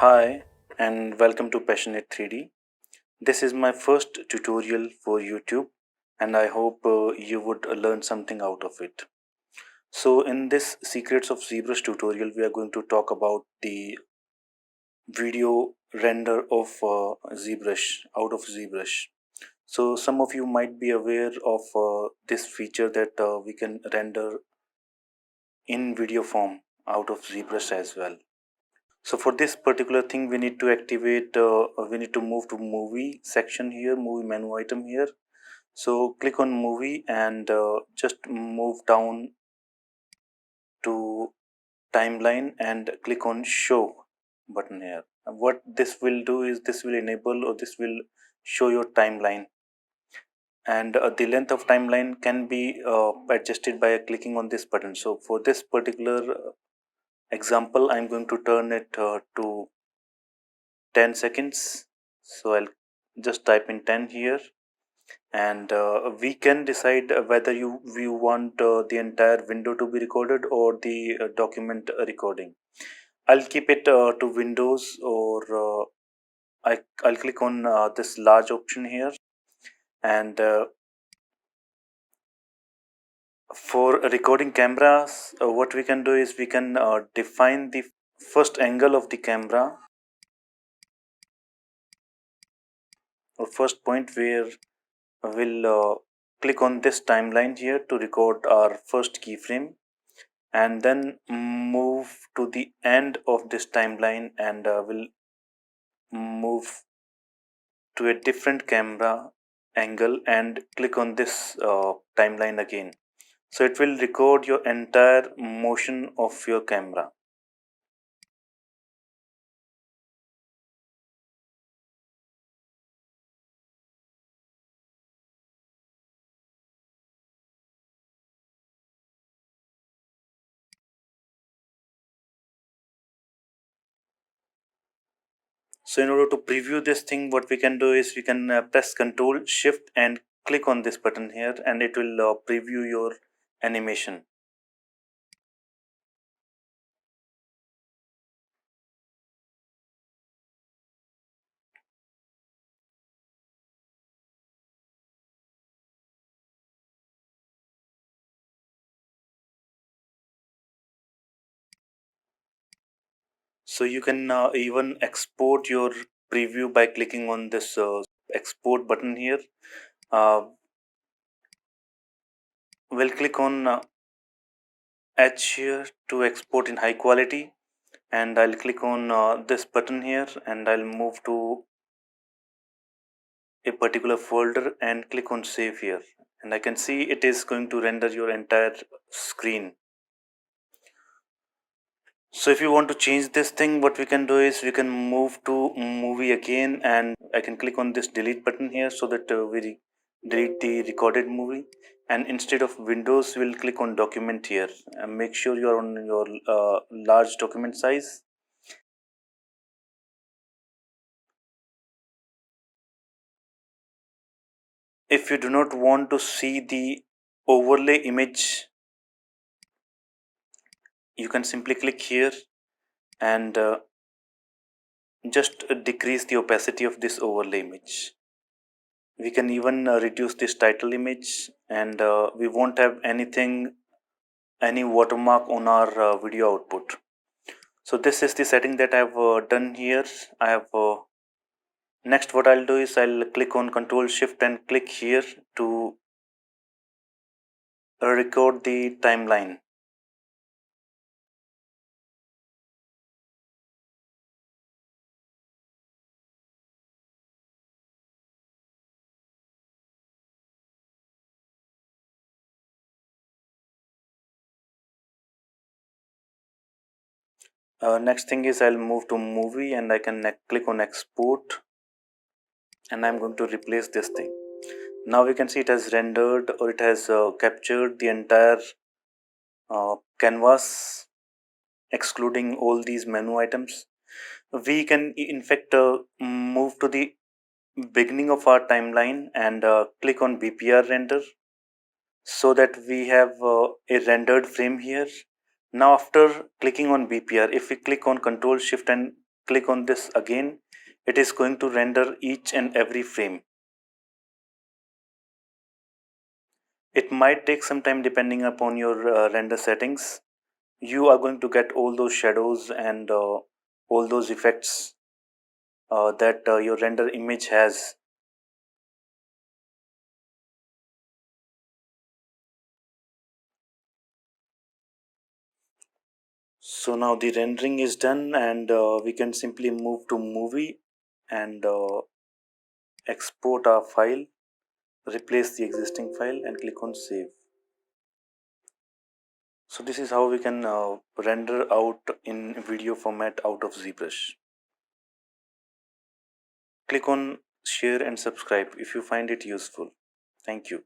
Hi and welcome to Passionate 3D. This is my first tutorial for YouTube and I hope you would learn something out of it. So in this Secrets of ZBrush tutorial we are going to talk about the video render of ZBrush out of ZBrush. So some of you might be aware of this feature that we can render in video form out of ZBrush as well. So for this particular thing, we need to activate, we need to move to movie section here, movie menu item here. So click on movie and just move down to timeline and click on show button here. And what this will do is this will enable or this will show your timeline, and the length of timeline can be adjusted by clicking on this button. So for this particular example, I'm going to turn it to 10 seconds. So I'll just type in 10 here, and we can decide whether you want the entire window to be recorded or the document recording. I'll keep it to windows, or I'll click on this large option here, and for recording cameras, what we can do is we can define the first angle of the camera or first point where we'll click on this timeline here to record our first keyframe, and then move to the end of this timeline, and we'll move to a different camera angle and click on this timeline again. So it will record your entire motion of your camera. So in order to preview this thing, what we can do is we can press Ctrl Shift and click on this button here, and it will preview your animation. So you can even export your preview by clicking on this export button here. We'll click on H here to export in high quality, and I'll click on this button here, and I'll move to a particular folder and click on save here, and I can see it is going to render your entire screen. So if you want to change this thing, what we can do is we can move to movie again, and I can click on this delete button here so that we delete the recorded movie. And instead of windows, we'll click on document here, and make sure you are on your large document size. If you do not want to see the overlay image, you can simply click here and just decrease the opacity of this overlay image. We can even reduce this title image, and we won't have any watermark on our video output. So this is the setting that I've done here. I have next what I'll do is I'll click on Control Shift and click here to record the timeline. Next thing is I'll move to movie, and I can click on export, and I'm going to replace this thing. Now we can see it has rendered, or it has captured the entire canvas, excluding all these menu items. We can in fact move to the beginning of our timeline and click on BPR render, so that we have a rendered frame here. Now after clicking on BPR, if we click on Control Shift and click on this again, it is going to render each and every frame. It might take some time depending upon your render settings. You are going to get all those shadows and all those effects that your render image has. So now the rendering is done, and we can simply move to movie and export our file, replace the existing file and click on save. So this is how we can render out in video format out of ZBrush. Click on share and subscribe if you find it useful. Thank you.